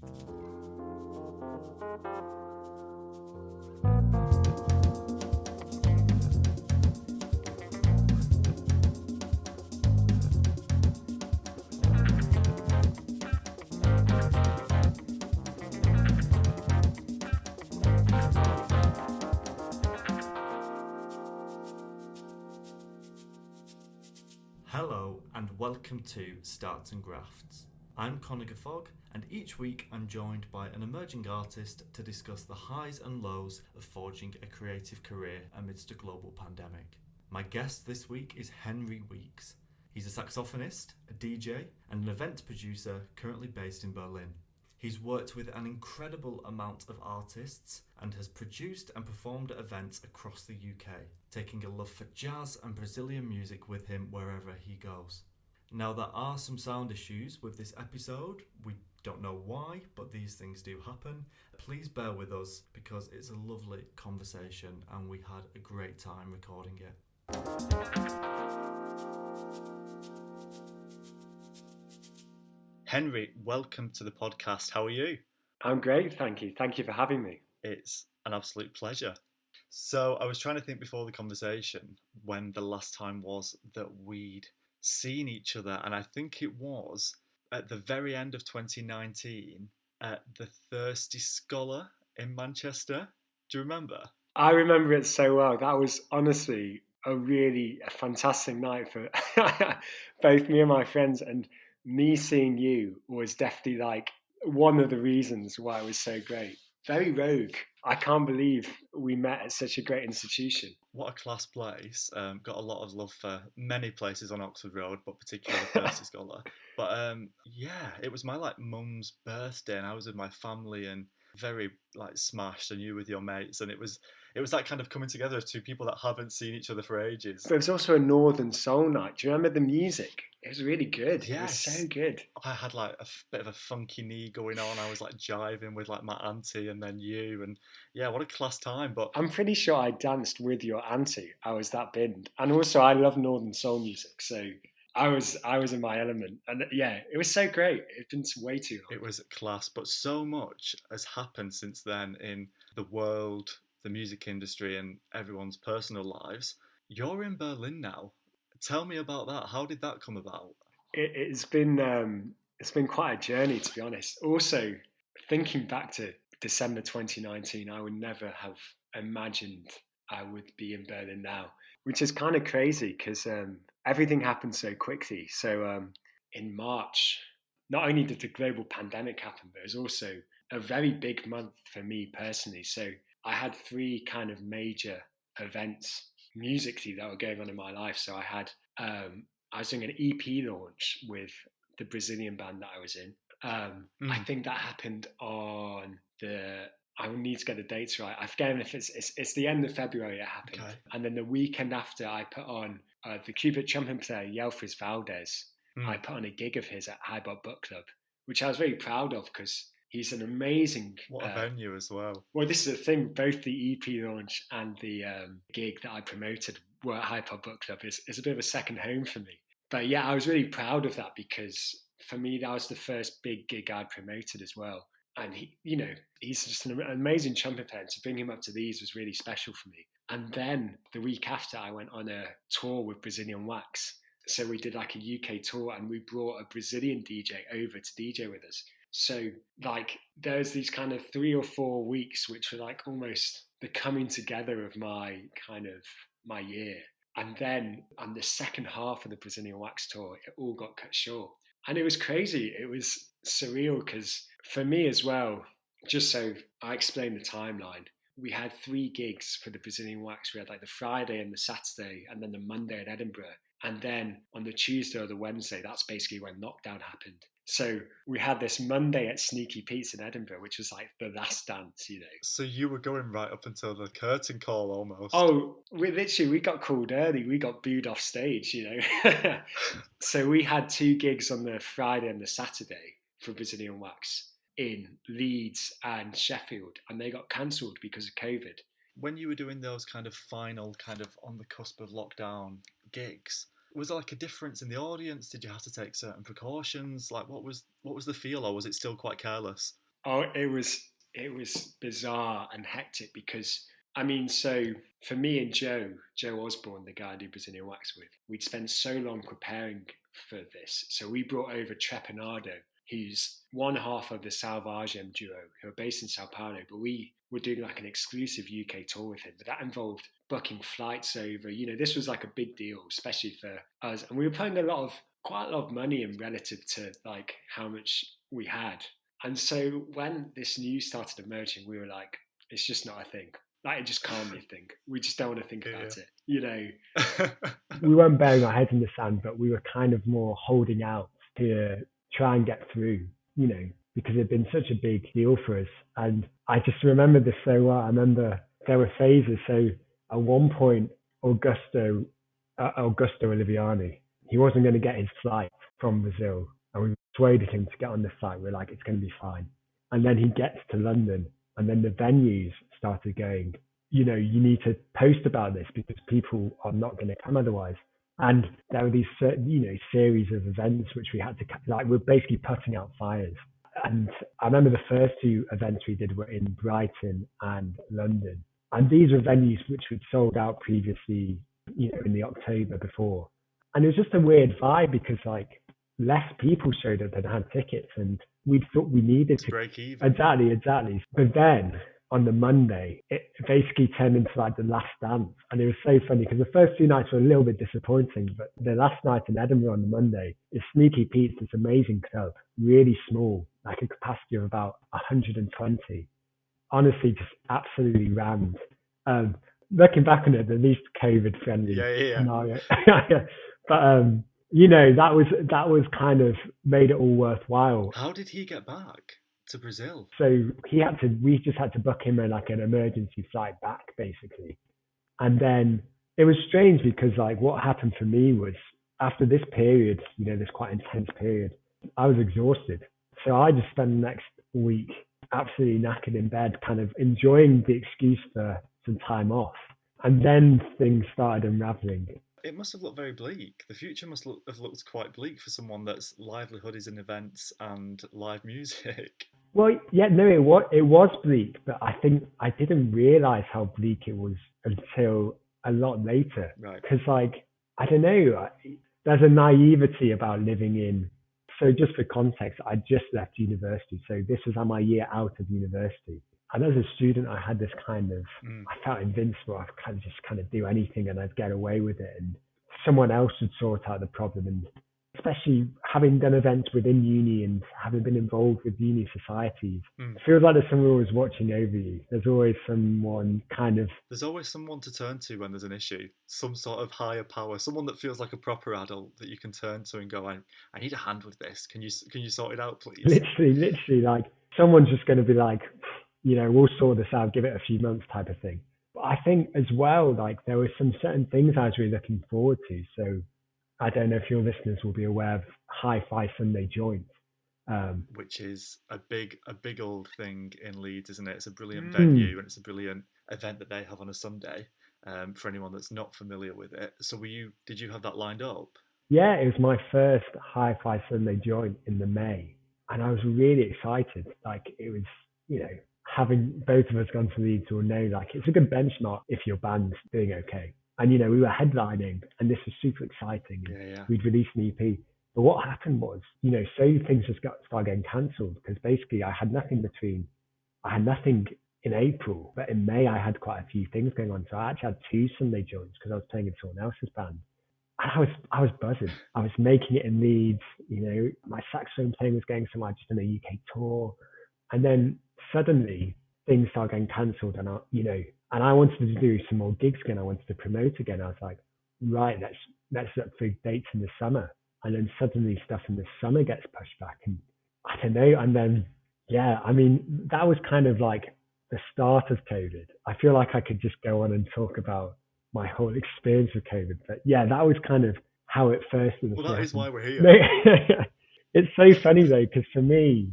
Hello and welcome to Starts and Grafts. I'm Conor Gaffog, and each week I'm joined by an emerging artist to discuss the highs and lows of forging a creative career amidst a global pandemic. My guest this week is Henry Weeks. He's a saxophonist, a DJ, and an event producer currently based in Berlin. He's worked with an incredible amount of artists and has produced and performed at events across the UK, taking a love for jazz and Brazilian music with him wherever he goes. Now, there are some sound issues with this episode. We don't know why, but these things do happen. Please bear with us because it's a lovely conversation and we had a great time recording it. Henry, welcome to the podcast. How are you? I'm great, thank you. Thank you for having me. It's an absolute pleasure. So I was trying to think before the conversation when the last time was that we'd seen each other, and I think it was at the very end of 2019 at the Thirsty Scholar in Manchester. Do you remember? I remember it so well. That was honestly a fantastic night for both me and my friends, and me seeing you was definitely like one of the reasons why it was so great. Very rogue. I can't believe we met at such a great institution. What a class place. Got a lot of love for many places on Oxford Road, but particularly the Thirsty Scholar. But yeah, it was my mum's birthday, and I was with my family and very smashed, and you with your mates, and it was that kind of coming together of two people that haven't seen each other for ages. There was also a Northern Soul night. Do you remember the music? It was really good. Yes. It was so good. I had a bit of a funky knee going on. I was jiving with my auntie and then you, and yeah, what a class time. But I'm pretty sure I danced with your auntie. I was that binned. And also I love Northern Soul music, so I was in my element. And yeah, it was so great. It's been way too long. It was class, but so much has happened since then in the world, the music industry, and everyone's personal lives. You're in Berlin now. Tell me about that. How did that come about? It's been quite a journey, to be honest. Also, thinking back to December 2019, I would never have imagined I would be in Berlin now, which is kind of crazy because everything happened so quickly. So in March, not only did the global pandemic happen, but it was also a very big month for me personally. So I had three kind of major events musically that were going on in my life. So I was doing an EP launch with the Brazilian band that I was in. I think that happened on I will need to get the dates right. I forget if it's the end of February it happened. Okay. And then the weekend after, I put on the Cuban trumpet player Yelfris Valdez. I put on a gig of his at Highbot Book Club, which I was very proud of because he's an amazing... What a venue as well. Well, this is the thing, both the EP launch and the gig that I promoted were at Highbot Book Club. It's a bit of a second home for me. But yeah, I was really proud of that because for me, that was the first big gig I'd promoted as well. And he's just an amazing trumpet player. To bring him up to these was really special for me. And then the week after, I went on a tour with Brazilian Wax. So we did a UK tour and we brought a Brazilian DJ over to DJ with us. So there's these kind of 3 or 4 weeks, which were almost the coming together of my year. And then on the second half of the Brazilian Wax tour, it all got cut short. And it was crazy. It was surreal because for me as well, just so I explain the timeline, we had 3 gigs for the Brazilian Wax. We had the Friday and the Saturday and then the Monday at Edinburgh. And then on the Tuesday or the Wednesday, that's basically when lockdown happened. So we had this Monday at Sneaky Pete's in Edinburgh, which was the last dance, So you were going right up until the curtain call almost. Oh, we got called early. We got booed off stage, So we had 2 gigs on the Friday and the Saturday for Brazilian Wax in Leeds and Sheffield, and they got cancelled because of COVID. When you were doing those final on the cusp of lockdown gigs, was there a difference in the audience? Did you have to take certain precautions? What was the feel, or was it still quite careless? Oh, it was bizarre and hectic because I mean, so for me and Joe Osborne, the guy I do Brazilian wax with, we'd spent so long preparing for this. So we brought over Trepanado, who's one half of the Salvagem duo, who are based in Sao Paulo, but we were doing like an exclusive UK tour with him. But that involved booking flights over. This was like a big deal, especially for us. And we were putting quite a lot of money in relative to like how much we had. And so when this news started emerging, we were like, it's just not a thing. Like, it just can't be a thing. We just don't want to think about it. We weren't burying our heads in the sand, but we were kind of more holding out to try and get through, because it had been such a big deal for us. And I just remember this so well. I remember there were phases. So at one point, Augusto Oliviani, he wasn't going to get his flight from Brazil. And we persuaded him to get on the flight. We're like, it's going to be fine. And then he gets to London, and then the venues started going, you need to post about this because people are not going to come otherwise. And there were these, series of events which we had to, we're basically putting out fires. And I remember the first two events we did were in Brighton and London. And these were venues which we'd sold out previously, in the October before. And it was just a weird vibe because less people showed up and had tickets, and we thought we needed to break even. Exactly. But then on the Monday, it basically turned into the last dance. And it was so funny because the first two nights were a little bit disappointing, but the last night in Edinburgh on the Monday is Sneaky Pete's, this amazing club, really small, like a capacity of about 120. Honestly, just absolutely rammed. Looking back on it, the least COVID friendly scenario. But that was kind of made it all worthwhile. How did he get back to Brazil? So we just had to book him an emergency flight back, basically. And then it was strange because what happened for me was after this period, this quite intense period, I was exhausted. So I just spent the next week absolutely knackered in bed, kind of enjoying the excuse for some time off. And then things started unraveling. It must have looked very bleak. The future must have looked quite bleak for someone that's livelihood is in events and live music. Well, yeah, no, it was bleak, but I think I didn't realise how bleak it was until a lot later. Right. Because, I don't know, there's a naivety about living in. So just for context, I just left university. So this was my year out of university. And as a student, I had this kind of, I felt invincible. I could kind of do anything and I'd get away with it. And someone else would sort out the problem. And especially having done events within uni and having been involved with uni societies, it feels like there's someone always watching over you. There's always someone There's always someone to turn to when there's an issue. Some sort of higher power, someone that feels like a proper adult that you can turn to and go, I need a hand with this. Can you sort it out, please? Literally, someone's just going to be like, we'll sort this out, give it a few months type of thing. But I think as well, there were some certain things I was really looking forward to. So I don't know if your listeners will be aware of Hi-Fi Sunday Joint. Which is a big old thing in Leeds, isn't it? It's a brilliant venue and it's a brilliant event that they have on a Sunday, for anyone that's not familiar with it. So did you have that lined up? Yeah, it was my first Hi-Fi Sunday Joint in the May. And I was really excited. It was, having both of us gone to Leeds will know, it's a good benchmark if your band's doing okay. And, we were headlining and this was super exciting. Yeah. We'd released an EP. But what happened was, so things just started getting cancelled because basically I had nothing in April, but in May I had quite a few things going on. So I actually had 2 Sunday joints because I was playing in someone else's band. And I was buzzing. I was making it in Leeds, my saxophone playing was going somewhere, just on a UK tour. And then suddenly things started getting cancelled and I wanted to do some more gigs again. I wanted to promote again. I was like, right, let's look for dates in the summer. And then suddenly stuff in the summer gets pushed back. And I don't know. And then, that was kind of the start of COVID. I feel like I could just go on and talk about my whole experience with COVID. But yeah, that was kind of how it first was. Well, that is why we're here. It's so funny though, because for me,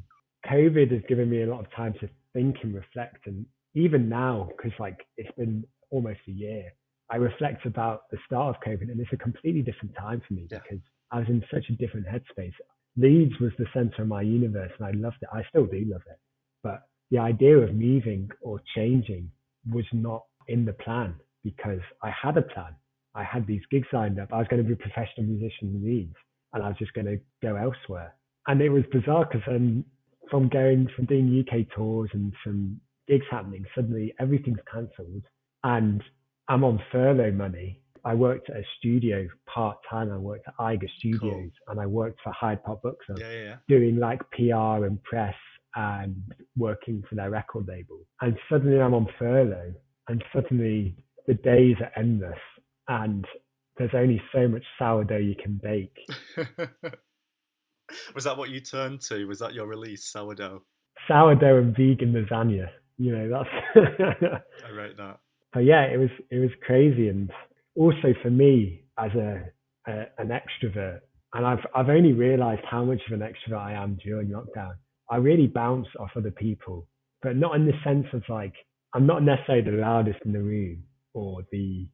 COVID has given me a lot of time to think and reflect. And even now, because it's been almost a year, I reflect about the start of COVID and it's a completely different time for me because I was in such a different headspace. Leeds was the center of my universe and I loved it. I still do love it. But the idea of moving or changing was not in the plan because I had a plan. I had these gigs lined up. I was going to be a professional musician in Leeds and I was just going to go elsewhere. And it was bizarre because from doing UK tours and some gigs happening, suddenly everything's cancelled and I'm on furlough money. I worked at a studio part-time. I worked at Iger Studios and I worked for Hyde Park Book Club doing like PR and press and working for their record label. And suddenly I'm on furlough and suddenly the days are endless and there's only so much sourdough you can bake. Was that what you turned to? Was that your release, sourdough? Sourdough and vegan lasagna. You know, that's I rate that. But yeah, it was crazy. And also for me as an extrovert, and I've only realized how much of an extrovert I am during lockdown. I really bounce off other people, but not in the sense of like, I'm not necessarily the loudest in the room or the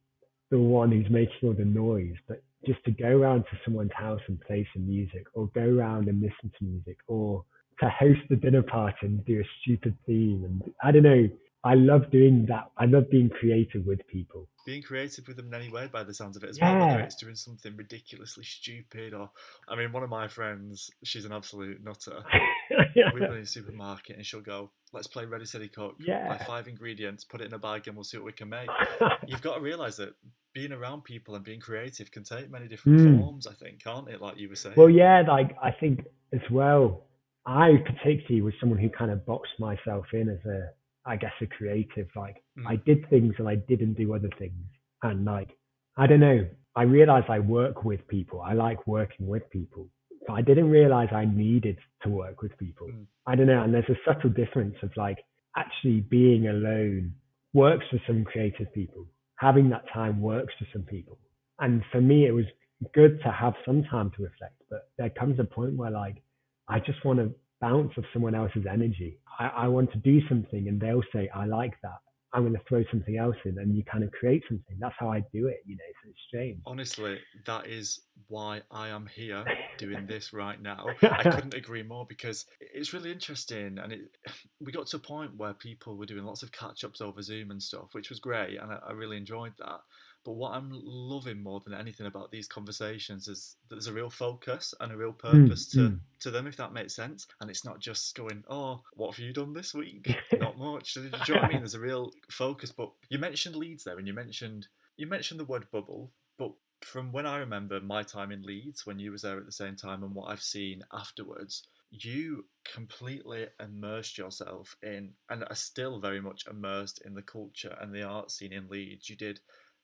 one who's making all the noise, but just to go around to someone's house and play some music or go around and listen to music or to host a dinner party and do a stupid theme. And I don't know, I love doing that. I love being creative with people. Being creative with them in any way, by the sounds of it, as well, whether it's doing something ridiculously stupid or... I mean, one of my friends, she's an absolute nutter. We've been in a supermarket and she'll go, let's play Ready, Steady, Cook. Buy 5 ingredients, put it in a bag and we'll see what we can make. You've got to realise that being around people and being creative can take many different forms, I think, can't it? Like you were saying. Well, yeah, like I think as well, I particularly was someone who kind of boxed myself in as a creative. Like I did things and I didn't do other things. And like, I don't know, I realized I work with people. I like working with people. But I didn't realize I needed to work with people. I don't know. And there's a subtle difference of like actually being alone works for some creative people. Having that time works for some people. And for me, it was good to have some time to reflect. But there comes a point where like, I just want to bounce off someone else's energy. I want to do something and they'll say, I like that. I'm going to throw something else in and you kind of create something. That's how I do it, you know, so it's strange. Honestly, that is why I am here doing this right now. I couldn't agree more because it's really interesting and we got to a point where people were doing lots of catch-ups over Zoom and stuff, which was great and I really enjoyed that. But what I'm loving more than anything about these conversations is that there's a real focus and a real purpose to them, if that makes sense. And it's not just going, oh, what have you done this week? Not much. Do you know what I mean? There's a real focus. But you mentioned Leeds there and you mentioned the word bubble. But from when I remember my time in Leeds, when you was there at the same time and what I've seen afterwards, you completely immersed yourself in, and are still very much immersed in the culture and the art scene in Leeds. You did...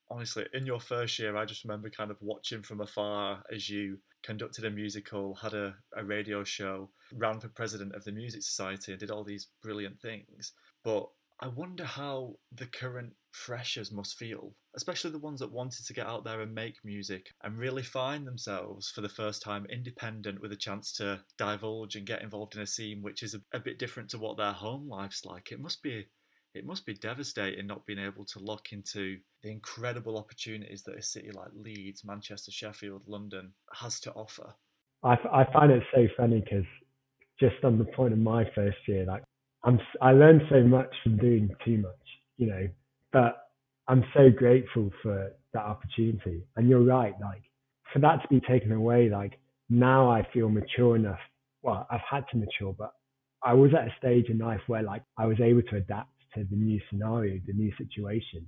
Honestly, in your first year, I just remember kind of watching from afar as you conducted a musical, had a radio show, ran for president of the Music Society and did all these brilliant things. But I wonder how the current freshers must feel, especially the ones that wanted to get out there and make music and really find themselves for the first time independent with a chance to divulge and get involved in a scene which is a bit different to what their home life's like. It must be devastating not being able to lock into the incredible opportunities that a city like Leeds, Manchester, Sheffield, London has to offer. I find it so funny because just on the point of my first year, like I learned so much from doing too much, you know, but I'm so grateful for that opportunity. And you're right, like for that to be taken away, like now I feel mature enough. Well, I've had to mature, but I was at a stage in life where like I was able to adapt to the new scenario, the new situation.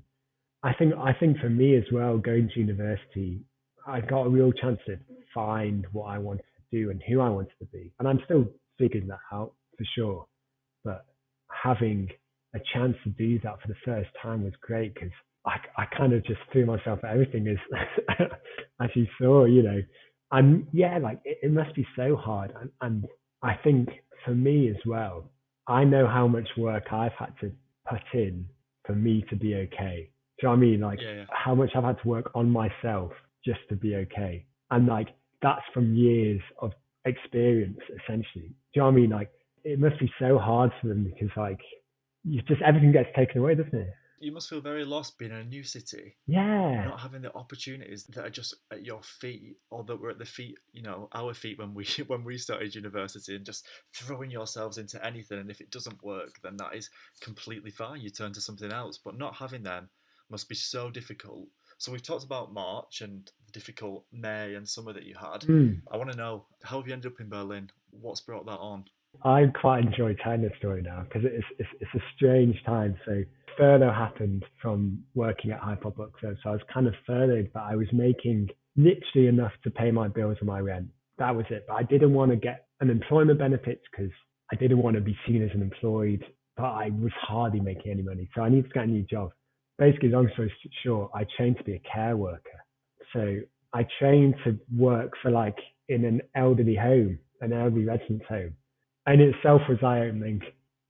I think for me as well, going to university, I got a real chance to find what I wanted to do and who I wanted to be. And I'm still figuring that out for sure. But having a chance to do that for the first time was great because I kind of just threw myself at everything as you saw, you know. And yeah, like it must be so hard. And I think for me as well, I know how much work I've had to put in for me to be okay. Do you know what I mean? Like how much I've had to work on myself just to be okay. And like that's from years of experience essentially. Do you know what I mean? Like it must be so hard for them because like you just everything gets taken away, doesn't it? You must feel very lost being in a new city, Yeah. not having the opportunities that are just at your feet, or that were at the feet, our feet when we when we started university, and just throwing yourselves into anything. And if it doesn't work, then that is completely fine. You turn to something else. But not having them must be so difficult. So we've talked about March and the difficult May and summer that you had. Mm. I want to know, how have you ended up in Berlin? What's brought that on? I quite enjoy telling this story now because it's a strange time. So furlough happened from working at Hypop Book Club. So I was kind of furloughed, but I was making literally enough to pay my bills and my rent. That was it. But I didn't want to get unemployment benefits because I didn't want to be seen as an employed, but I was hardly making any money. So I needed to get a new job. Basically, long story short, I trained to be a care worker. So I trained to work for like in an elderly home, an elderly residence home. And in itself was eye-opening.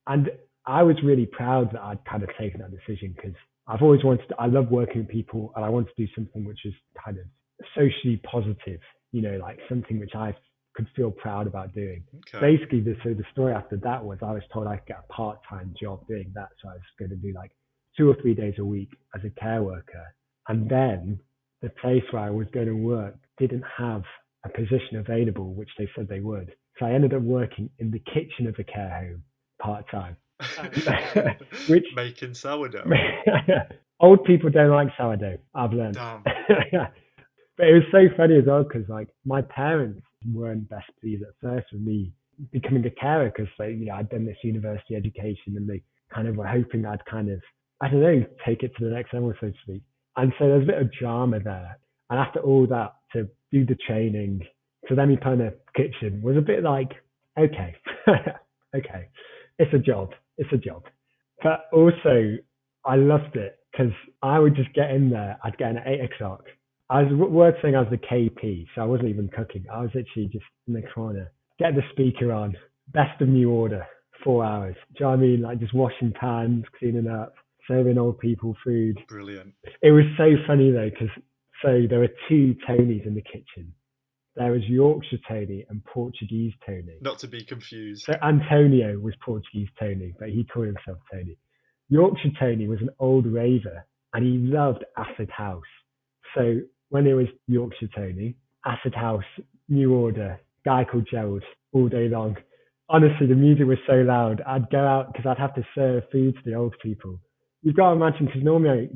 And I was really proud that I'd kind of taken that decision because I've always wanted to, I love working with people and I want to do something which is kind of socially positive, like something which I could feel proud about doing. Okay. Basically, the story after that was I was told I could get a part-time job doing that. So I was going to do like 2 or 3 days a week as a care worker. And then the place where I was going to work didn't have a position available, which they said they would. So I ended up working in the kitchen of a care home part-time. Which Making sourdough. Old people don't like sourdough, I've learned. Damn. But it was so funny as well because like my parents weren't best pleased at first with me becoming a carer because I'd done this university education and they kind of were hoping I'd kind of, I don't know, take it to the next level, so to speak. And so there's a bit of drama there. And after all that, to do the training, to then be put in a kitchen was a bit like, okay, okay, it's a job. But also, I loved it because I would just get in there. I'd get in at 8 o'clock. I was working as the KP, so I wasn't even cooking. I was literally just in the corner, get the speaker on, best of new order, 4 hours. Do you know what I mean? Like just washing pans, cleaning up, serving old people food. Brilliant. It was so funny though, because so there were 2 Tonys in the kitchen. There was Yorkshire Tony and Portuguese Tony. Not to be confused. So Antonio was Portuguese Tony, but he called himself Tony. Yorkshire Tony was an old raver and he loved Acid House. So when it was Yorkshire Tony, Acid House, New Order, guy called Gerald all day long. Honestly, the music was so loud. I'd go out because I'd have to serve food to the old people. You've got to imagine, because normally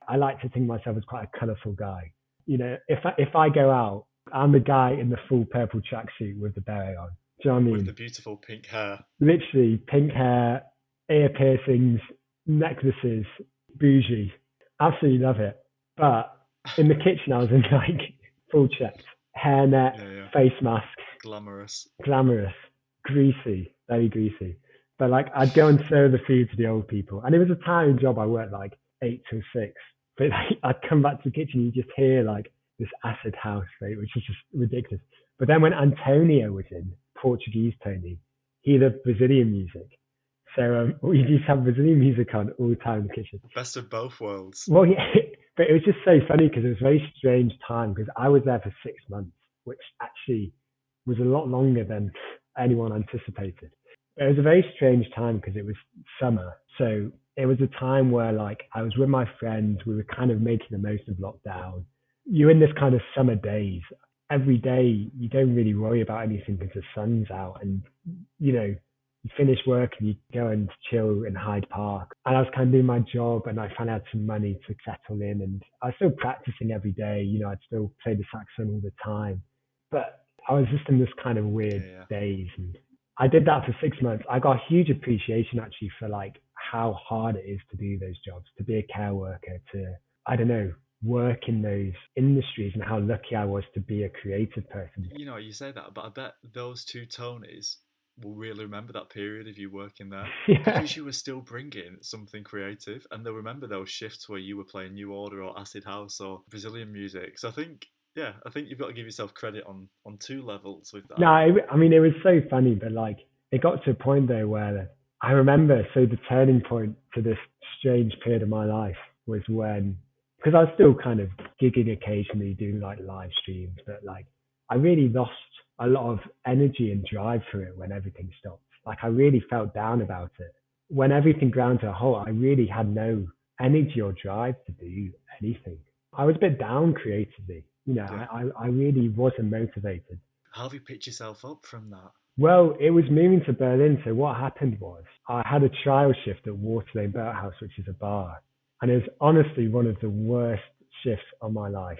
I like to think myself as quite a colourful guy. If I go out, I'm the guy in the full purple tracksuit with the beret on. Do you know what I mean? With the beautiful pink hair. Literally, pink hair, ear piercings, necklaces, bougie. Absolutely love it. But in the kitchen, I was in like full checked, hairnet, face mask. Glamorous, greasy, very greasy. But like, I'd go and serve the food to the old people. And it was a tiring job. I worked like 8 till 6. But like, I'd come back to the kitchen, you just hear like this Acid House, right, which is just ridiculous. But then when Antonio was in, Portuguese Tony, he loved Brazilian music. So we used to have Brazilian music on all the time in the kitchen. Best of both worlds. Well, yeah, but it was just so funny because it was a very strange time because I was there for 6 months, which actually was a lot longer than anyone anticipated. It was a very strange time because it was summer. So it was a time where like I was with my friends, we were kind of making the most of lockdown. You're in this kind of summer days. Every day you don't really worry about anything because the sun's out and, you finish work and you go and chill in Hyde Park. And I was kind of doing my job and I finally had some money to settle in and I was still practicing every day. I'd still play the saxophone all the time. But I was just in this kind of weird daze. And I did that for 6 months. I got a huge appreciation actually for like how hard it is to do those jobs, to be a care worker, to, I don't know, work in those industries and how lucky I was to be a creative person. You say that, but I bet those 2 Tonys will really remember that period of you working there because you were still bringing something creative and they'll remember those shifts where you were playing New Order or Acid House or Brazilian music. So I think you've got to give yourself credit on 2 levels with that. No, I mean, it was so funny, but like it got to a point though where I remember, so the turning point to this strange period of my life was when, because I was still kind of gigging occasionally, doing like live streams, but like I really lost a lot of energy and drive for it when everything stopped. Like I really felt down about it. When everything ground to a halt, I really had no energy or drive to do anything. I was a bit down creatively. Yeah. I really wasn't motivated. How have you picked yourself up from that? Well, it was moving to Berlin. So what happened was I had a trial shift at Waterloo Boathouse, which is a bar. And it was honestly one of the worst shifts of my life.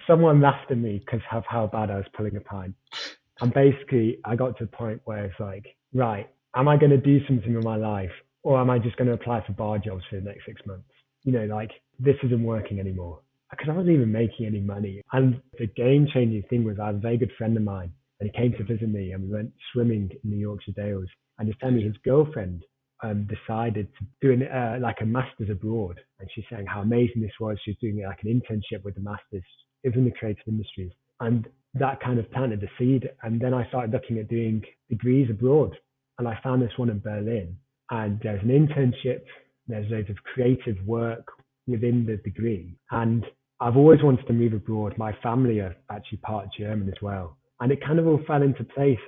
Someone laughed at me because of how bad I was pulling a pint. And basically, I got to the point where it's like, right, am I going to do something with my life? Or am I just going to apply for bar jobs for the next 6 months? Like, this isn't working anymore. Because I wasn't even making any money. And the game changing thing was I had a very good friend of mine, and he came to visit me, and we went swimming in the Yorkshire Dales. And he told me his girlfriend decided to do like a master's abroad. And she's saying how amazing this was. She's doing like an internship with the master's. It was in the creative industries. And that kind of planted the seed. And then I started looking at doing degrees abroad. And I found this one in Berlin. And there's an internship, there's loads of creative work within the degree. And I've always wanted to move abroad. My family are actually part German as well. And it kind of all fell into place.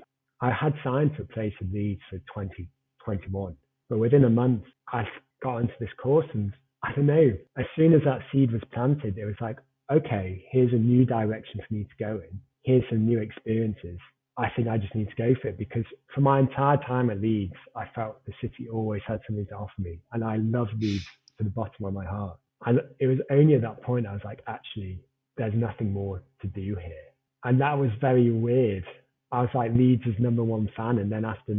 I had signed for a place in Leeds for 2021. But within a month, I got into this course. And I don't know, as soon as that seed was planted, it was like, okay, here's a new direction for me to go in. Here's some new experiences. I think I just need to go for it, because for my entire time at Leeds, I felt the city always had something to offer me. And I love Leeds to the bottom of my heart. And it was only at that point I was like, actually, there's nothing more to do here. And that was very weird. I was like Leeds' number one fan. And then after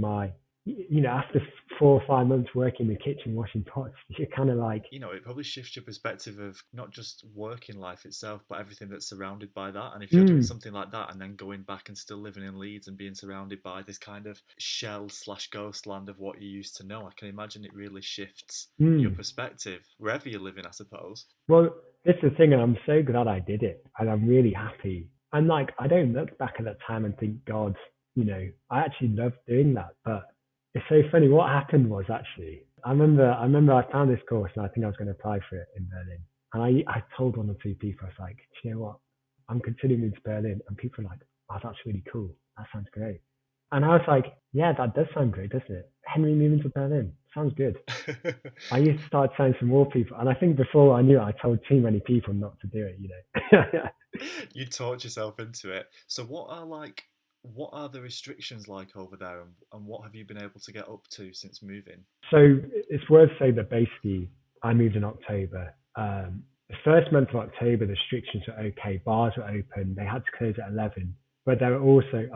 4 or 5 months working in the kitchen washing pots, you're kind of like, it probably shifts your perspective of not just working life itself, but everything that's surrounded by that. And if you're doing something like that and then going back and still living in Leeds and being surrounded by this kind of shell/ghost land of what you used to know, I can imagine it really shifts your perspective wherever you're living, I suppose. Well, this is the thing, and I'm so glad I did it, and I'm really happy. And like, I don't look back at that time and think, God, I actually loved doing that. But it's so funny. What happened was actually, I remember I found this course and I think I was going to apply for it in Berlin. And I told 1 or 2 people, I was like, do you know what? I'm considering moving to Berlin. And people were like, oh, that's really cool. That sounds great. And I was like, yeah, that does sound great, doesn't it? Henry moving to Berlin. Sounds good. I used to start saying some more people. And I think before I knew it, I told too many people not to do it, You talked yourself into it. So what are the restrictions like over there, and what have you been able to get up to since moving? So it's worth saying that basically I moved in October. The first month of October, the restrictions were okay. Bars were open. They had to close at 11. But there were also,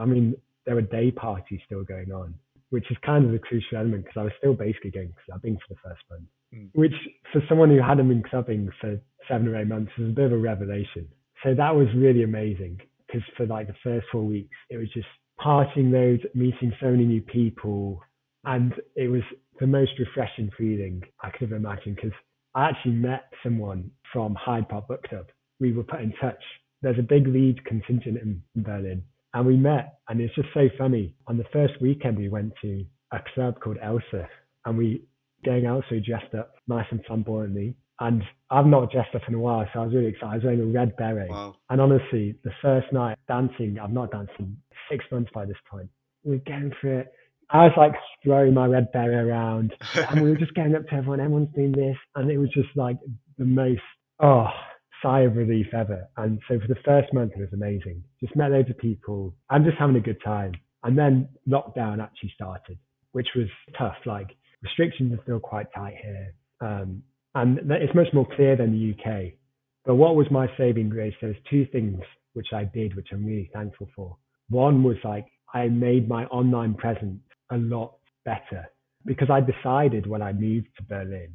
there were day parties still going on, which is kind of the crucial element, because I was still basically going clubbing for the first month, which for someone who hadn't been clubbing for 7 or 8 months was a bit of a revelation. So that was really amazing, because for like the first 4 weeks, it was just partying loads, meeting so many new people. And it was the most refreshing feeling I could have imagined, because I actually met someone from Hyde Park Book Club. We were put in touch. There's a big Leeds contingent in Berlin, and we met. And it's just so funny. On the first weekend, we went to a club called Elsa, and we going out, so dressed up nice and flamboyantly. And I've not dressed up in a while, so I was really excited. I was wearing a red beret. Wow. And honestly, the first night dancing, I've not danced in 6 months by this point. We were going for it. I was like throwing my red beret around, and we were just going up to everyone. Everyone's doing this, and it was just like the most sigh of relief ever. And so for the first month, it was amazing. Just met loads of people. I'm just having a good time. And then lockdown actually started, which was tough. Like, restrictions are still quite tight here, and it's much more clear than the UK. But what was my saving grace? There's 2 things which I did, which I'm really thankful for. One was like, I made my online presence a lot better, because I decided when I moved to Berlin,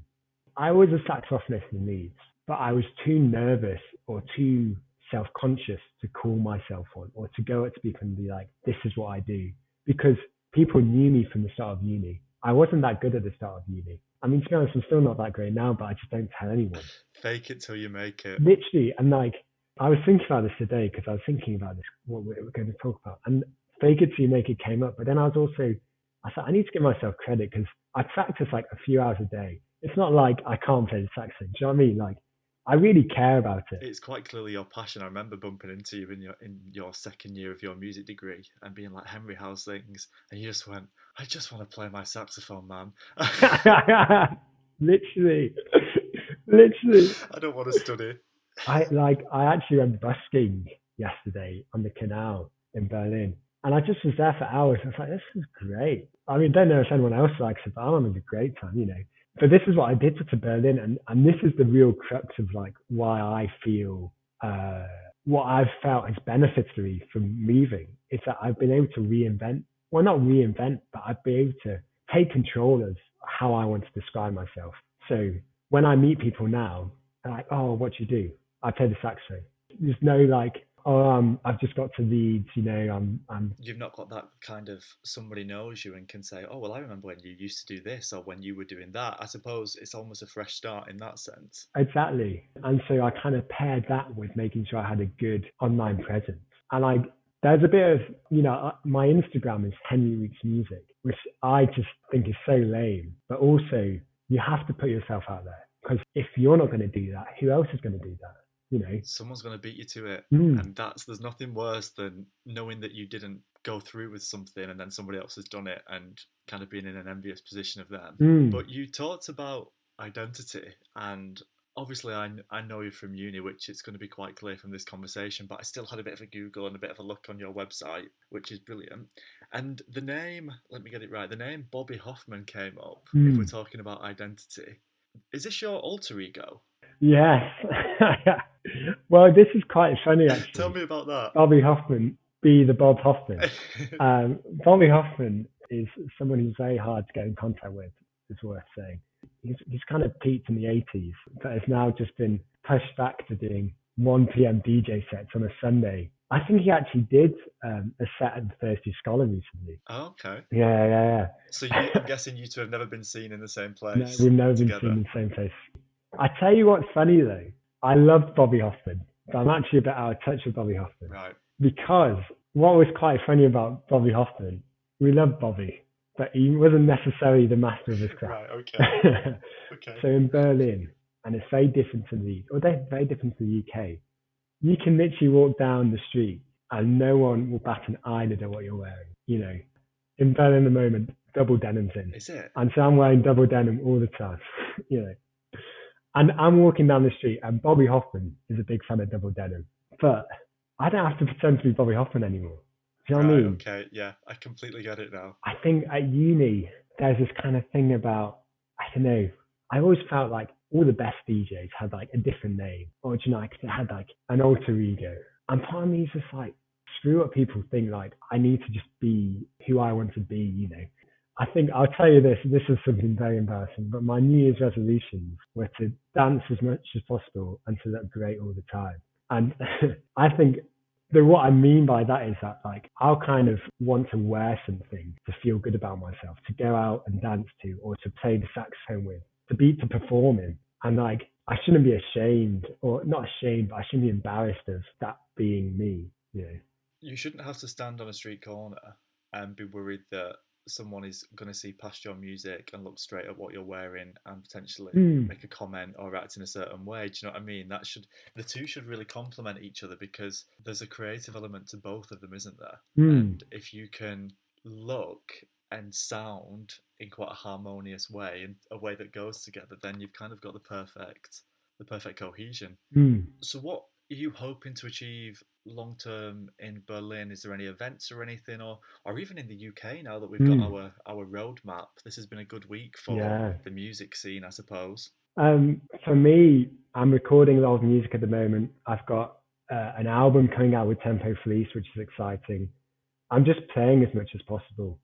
I was a saxophonist in Leeds, but I was too nervous or too self-conscious to call myself on, or to go up to people and be like, this is what I do. Because people knew me from the start of uni. I wasn't that good at the start of uni. I mean, to be honest, I'm still not that great now, but I just don't tell anyone. Fake it till you make it. Literally. And like, I was thinking about this today, because I was thinking about this, what we're going to talk about. And fake it till you make it came up. But then I thought, I need to give myself credit, because I practice like a few hours a day. It's not like I can't play the saxophone. Do you know what I mean? Like, I really care about it. It's quite clearly your passion. I remember bumping into you in your second year of your music degree and being like, Henry, how's things? And you just went, I just want to play my saxophone, man. Literally. Literally. I don't want to study. I actually went busking yesterday on the canal in Berlin, and I just was there for hours. I was like, this is great. I mean, don't know if anyone else likes it, but I'm having a great time, you know. But this is what I did to Berlin, and this is the real crux of like why I feel uh, what I've felt has benefited me from moving. Is that I've been able to reinvent, well, not reinvent, but I've been able to take control of how I want to describe myself. So when I meet people now, they're like, oh, what do you do? I play the saxophone. There's no like, oh, I've just got to Leeds, you know, I'm You've not got that kind of somebody knows you and can say, oh, well, I remember when you used to do this or when you were doing that. I suppose it's almost a fresh start in that sense. exactly. And so I kind of paired that with making sure I had a good online presence. And there's a bit of, you know, my Instagram is Henry Weeks Music, which I just think is so lame. But also, you have to put yourself out there because if you're not going to do that, who else is going to do that? You know? Someone's going to beat you to it. Mm, And there's nothing worse than knowing that you didn't go through with something and then somebody else has done it and kind of being in an envious position of them. mm, But you talked about identity, and obviously I know you from uni, which it's going to be quite clear from this conversation, but I still had a bit of a Google and a bit of a look on your website, which is brilliant. And the name, let me get it right, the name Bobby Hoffman came up if we're mm. talking about identity. Is this your alter ego? Yes. Well, this is quite funny Tell actually. me about that. Bobby Hoffman, be the Bob Hoffman. Bobby Hoffman is someone who's very hard to get in contact with, is worth saying. He's kind of peaked in the 80s, but has now just been pushed back to doing 1 p.m. DJ sets on a Sunday. I think he actually did a set at the Thirsty Scholar recently. Oh, okay. Yeah. So I'm guessing you two have never been seen in the same No, place we've never been together. seen in the same place. I tell you what's funny though. I loved Bobby Hoffman, but I'm actually a bit out of touch with Bobby Hoffman. Right. Because what was quite funny about Bobby Hoffman, we loved Bobby, but he wasn't necessarily the master of his craft. Right, okay. Okay. So in Berlin, and it's very different to they're very different to the UK, you can literally walk down the street and no one will bat an eyelid at what you're wearing. You know, in Berlin at the moment, double denim's in. Is it? And so I'm wearing double denim all the time, you know. And I'm walking down the street and Bobby Hoffman is a big fan of double denim. But I don't have to pretend to be Bobby Hoffman anymore. Do you know what I mean? Okay, yeah, I completely get it now. I think at uni, there's this kind of thing about, I don't know, I always felt like all the best DJs had like a different name. Or, do you know, like they had like an alter ego. And part of me is just like, screw what people think, like, I need to just be who I want to be, you know. I think I'll tell you this is something very embarrassing, but my New Year's resolutions were to dance as much as possible and to look great all the time. And I think that what I mean by that is that like I'll kind of want to wear something to feel good about myself, to go out and dance to, or to play the saxophone with, to perform in. And like I shouldn't be ashamed, or not ashamed, but I shouldn't be embarrassed of that being me, you know. You shouldn't have to stand on a street corner and be worried that someone is going to see past your music and look straight at what you're wearing and potentially make a comment or act in a certain way. Do you know what I mean? The two should really complement each other because there's a creative element to both of them, isn't there? And if you can look and sound in quite a harmonious way, in a way that goes together, then you've kind of got the perfect cohesion. So what are you hoping to achieve long term in Berlin? Is there any events or anything, or even in the UK now that we've got our roadmap? This has been a good week for the music scene, I suppose. For me, I'm recording a lot of music at the moment. I've got an album coming out with Tempo Fleece, which is exciting. I'm just playing as much as possible.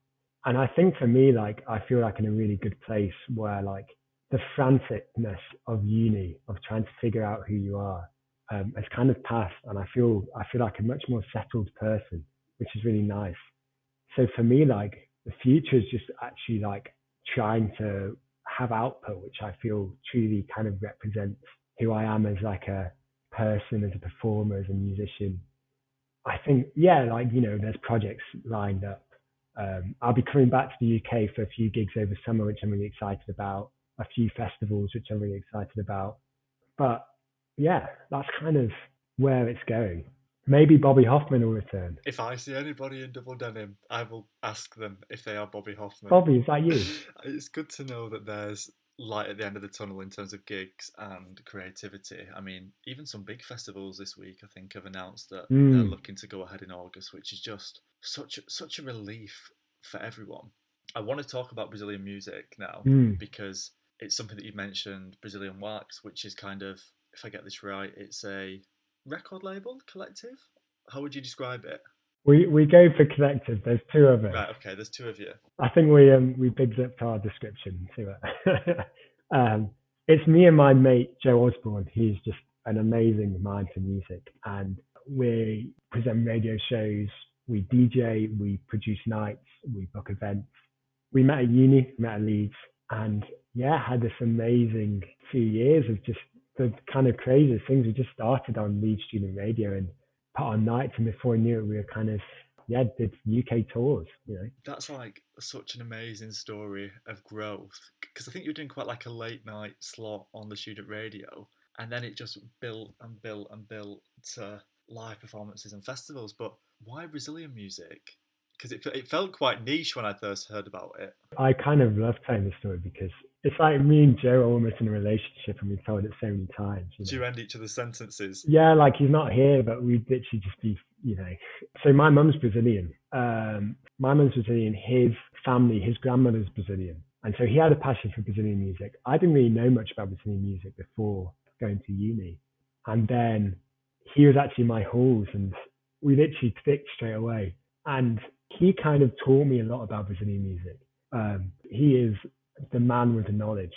And I think for me, like, I feel like in a really good place where like the franticness of uni, of trying to figure out who you are, has kind of passed, and I feel like a much more settled person, which is really nice. So for me, like the future is just actually like trying to have output, which I feel truly kind of represents who I am as like a person, as a performer, as a musician. I think, yeah, like, you know, there's projects lined up. I'll be coming back to the UK for a few gigs over summer, which I'm really excited about, a few festivals, which I'm really excited about. But yeah, that's kind of where it's going. Maybe Bobby Hoffman will return. If I see anybody in double denim, I will ask them if they are Bobby Hoffman. Bobby, is that you? It's good to know that there's light at the end of the tunnel in terms of gigs and creativity. I mean, even some big festivals this week, I think, have announced that they're Mm, looking to go ahead in August, which is just such a relief for everyone. I want to talk about Brazilian music now mm. because it's something that you mentioned, Brazilian Wax, which is kind of, if I get this right, it's a record label collective. How would you describe it? We go for collective. There's two of us. Right, okay, there's two of you. I think we bigged up our description to it. It's me and my mate Joe Osborne. He's just an amazing mind for music, and we present radio shows, we DJ, we produce nights, we book events. We met at uni, met at Leeds, and yeah, had this amazing 2 years of just the kind of craziest things. We just started on Leeds student radio and put on nights, and before we knew it, we were kind of did UK tours. That's like such an amazing story of growth because I think you're doing quite like a late night slot on the student radio, and then it just built and built and built to live performances and festivals. But why Brazilian music? Because it felt quite niche when I first heard about it. I kind of love telling the story because it's like me and Joe are almost in a relationship, and we've told it so many times. Do you end each other's sentences? Yeah, like he's not here, but we'd literally just be, So my mum's Brazilian. My mum's Brazilian. His family, his grandmother's Brazilian, and so he had a passion for Brazilian music. I didn't really know much about Brazilian music before going to uni, and then he was actually in my halls, and we literally clicked straight away. And he kind of taught me a lot about Brazilian music. He is the man with the knowledge,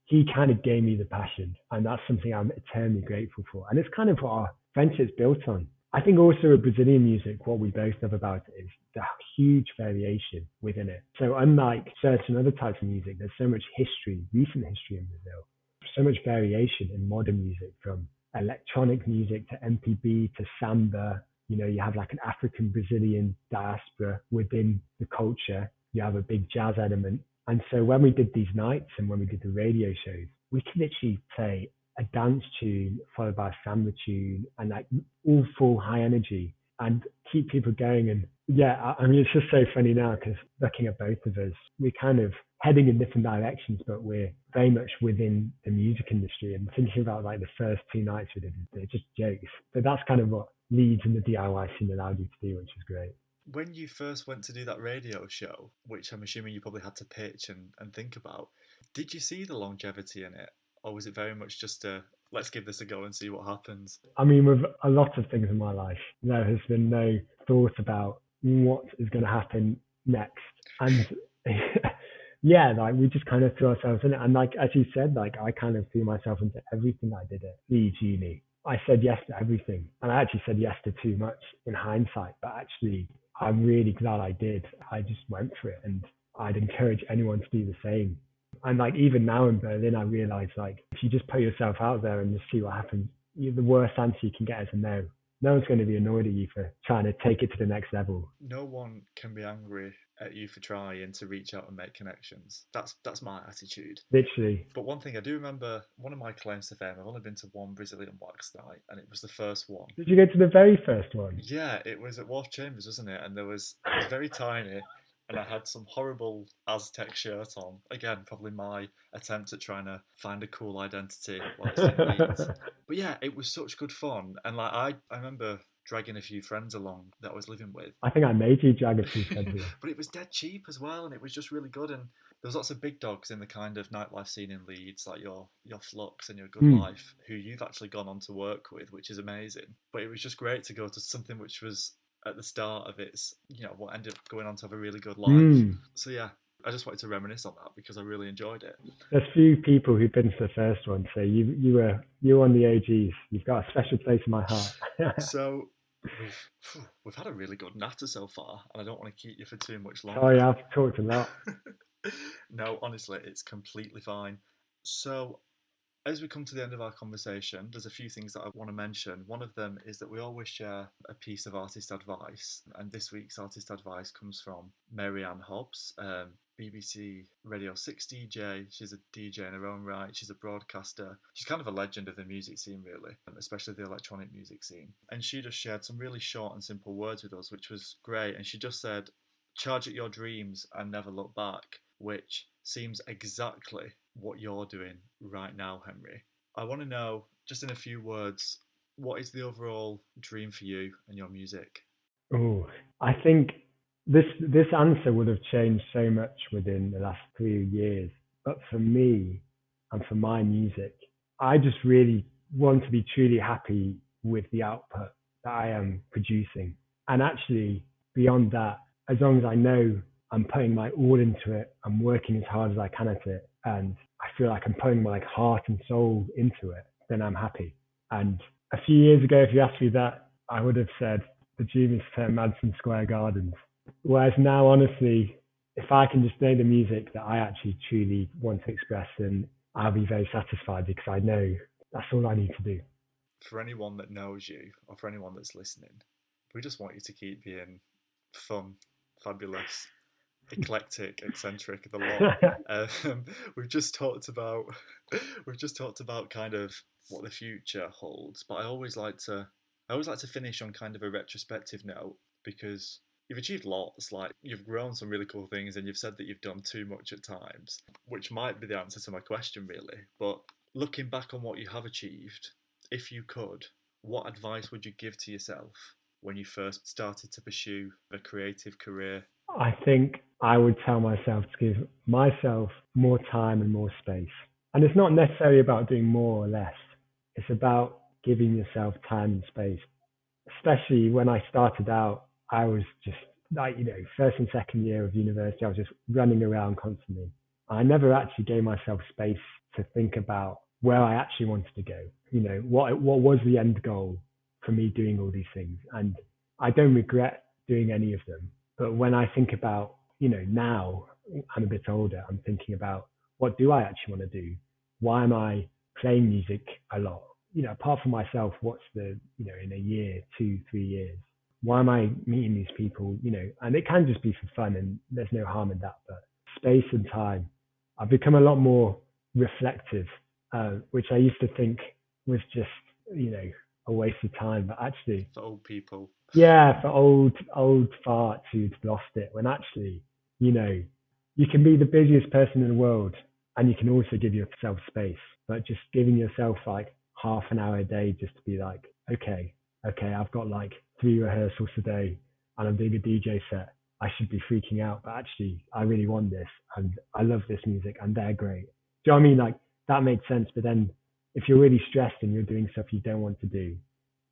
He kind of gave me the passion, and that's something I'm eternally grateful for. And it's kind of what our friendship's built on. I think also with Brazilian music, what we both love about it is the huge variation within it. So unlike certain other types of music, there's so much history, recent history in Brazil, so much variation in modern music, from electronic music to MPB to samba. You have like an African Brazilian diaspora within the culture. You have a big jazz element. And so when we did these nights and when we did the radio shows, we could literally play a dance tune followed by a samba tune and like all full high energy and keep people going. And yeah, I mean, it's just so funny now because looking at both of us, we're kind of heading in different directions, but we're very much within the music industry. And thinking about like the first two nights we did, they're just jokes. But that's kind of what Leeds and the DIY scene allowed you to do, which is great. When you first went to do that radio show, which I'm assuming you probably had to pitch and think about, did you see the longevity in it? Or was it very much just a let's give this a go and see what happens? I mean, with a lot of things in my life, there has been no thought about what is going to happen next. And yeah, like we just kind of threw ourselves in it. And like, as you said, like I kind of threw myself into everything I did at Leeds Uni. I said yes to everything. And I actually said yes to too much in hindsight, but actually I'm really glad I did. I just went for it, and I'd encourage anyone to do the same. And like even now in Berlin, I realize like if you just put yourself out there and just see what happens, the worst answer you can get is a no. No one's going to be annoyed at you for trying to take it to the next level. No one can be angry at you for trying to reach out and make connections. That's my attitude. Literally. But one thing I do remember, one of my claims to fame, I've only been to one Brazilian wax night, and it was the first one. Did you go to the very first one? Yeah, it was at Wharf Chambers, wasn't it? And it was very tiny, and I had some horrible Aztec shirt on. Again, probably my attempt at trying to find a cool identity whilst in Leeds. But yeah, it was such good fun, and like I remember dragging a few friends along that I was living with. I think I made you drag a few friends along. But it was dead cheap as well, and it was just really good. And there was lots of big dogs in the kind of nightlife scene in Leeds, like your Flux and your Good Life, who you've actually gone on to work with, which is amazing. But it was just great to go to something which was at the start of its, what ended up going on to have a really good life. So yeah, I just wanted to reminisce on that because I really enjoyed it. There's few people who've been to the first one, so you were on the OGs. You've got a special place in my heart. So we've had a really good natter so far, and I don't want to keep you for too much longer. Oh yeah, I've talked a lot. No, honestly, it's completely fine. So as we come to the end of our conversation, there's a few things that I want to mention. One of them is that we always share a piece of artist advice, and this week's artist advice comes from Mary-Ann Hobbs, BBC Radio 6 DJ. She's a DJ in her own right. She's a broadcaster. She's kind of a legend of the music scene, really, especially the electronic music scene. And she just shared some really short and simple words with us, which was great. And she just said, charge at your dreams and never look back, which seems exactly what you're doing right now, Henry. I want to know, just in a few words, what is the overall dream for you and your music? Oh, I think this answer would have changed so much within the last 3 years. But for me and for my music, I just really want to be truly happy with the output that I am producing. And actually, beyond that, as long as I know I'm putting my all into it, I'm working as hard as I can at it, and I feel like I'm putting my heart and soul into it, then I'm happy. And a few years ago, if you asked me that, I would have said the dream is to Madison Square Gardens. Whereas now, honestly, if I can just know the music that I actually truly want to express, then I'll be very satisfied because I know that's all I need to do. For anyone that knows you, or for anyone that's listening, we just want you to keep being fun, fabulous, eclectic, eccentric, the lot. We've just talked about kind of what the future holds, but I always like to finish on kind of a retrospective note because you've achieved lots. Like you've grown some really cool things, and you've said that you've done too much at times, which might be the answer to my question, really. But looking back on what you have achieved, if you could, what advice would you give to yourself when you first started to pursue a creative career? I think I would tell myself to give myself more time and more space. And it's not necessarily about doing more or less. It's about giving yourself time and space. Especially when I started out, I was just like, first and second year of university, I was just running around constantly. I never actually gave myself space to think about where I actually wanted to go. What was the end goal for me doing all these things? And I don't regret doing any of them. But when I think about, now I'm a bit older, I'm thinking about what do I actually want to do? Why am I playing music a lot? Apart from myself, what's in a year, 2, 3 years, why am I meeting these people? And it can just be for fun and there's no harm in that, but space and time. I've become a lot more reflective, which I used to think was just, a waste of time, but actually, For old people. yeah, for old farts who'd lost it, when actually, you can be the busiest person in the world and you can also give yourself space, but just giving yourself like half an hour a day just to be like, okay, I've got like 3 rehearsals today and I'm doing a DJ set. I should be freaking out, but actually I really want this and I love this music and they're great. Do you know what I mean? Like that makes sense. But then if you're really stressed and you're doing stuff you don't want to do,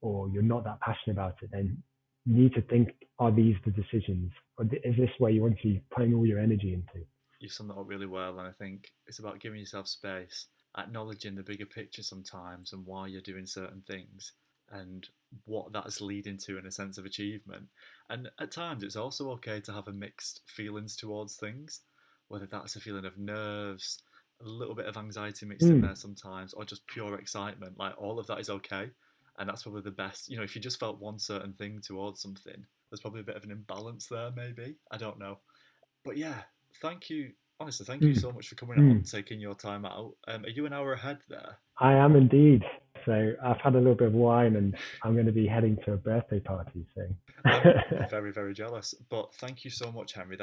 or you're not that passionate about it, then you need to think, are these the decisions? Or is this where you want to be putting all your energy into? You summed that up really well, and I think it's about giving yourself space, acknowledging the bigger picture sometimes and why you're doing certain things and what that's leading to in a sense of achievement. And at times it's also okay to have a mixed feelings towards things, whether that's a feeling of nerves, a little bit of anxiety mixed in Mm, there sometimes, or just pure excitement. Like all of that is okay. And that's probably the best. If you just felt one certain thing towards something, there's probably a bit of an imbalance there, maybe. I don't know. But yeah, thank you. Honestly, thank you mm, so much for coming on, mm. taking your time out. Are you an hour ahead there? I am indeed. So I've had a little bit of wine and I'm going to be heading to a birthday party soon. I'm very, very jealous. But thank you so much, Henry.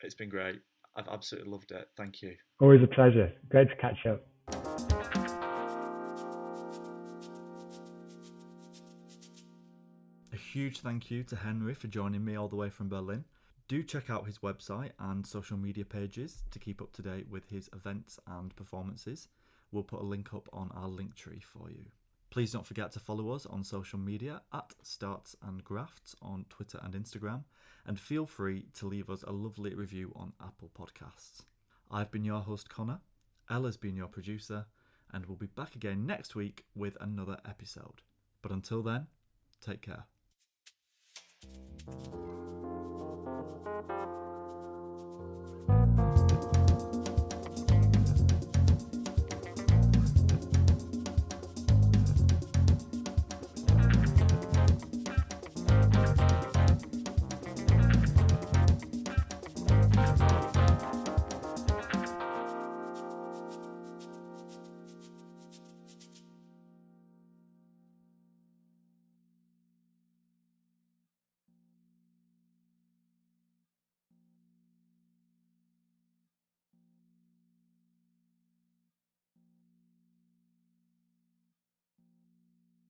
It's been great. I've absolutely loved it. Thank you. Always a pleasure. Great to catch up. A huge thank you to Henry for joining me all the way from Berlin. Do check out his website and social media pages to keep up to date with his events and performances. We'll put a link up on our link tree for you. Please don't forget to follow us on social media at startsandgrafts on Twitter and Instagram, and feel free to leave us a lovely review on Apple Podcasts. I've been your host Connor, Ella's been your producer, and we'll be back again next week with another episode. But until then, take care.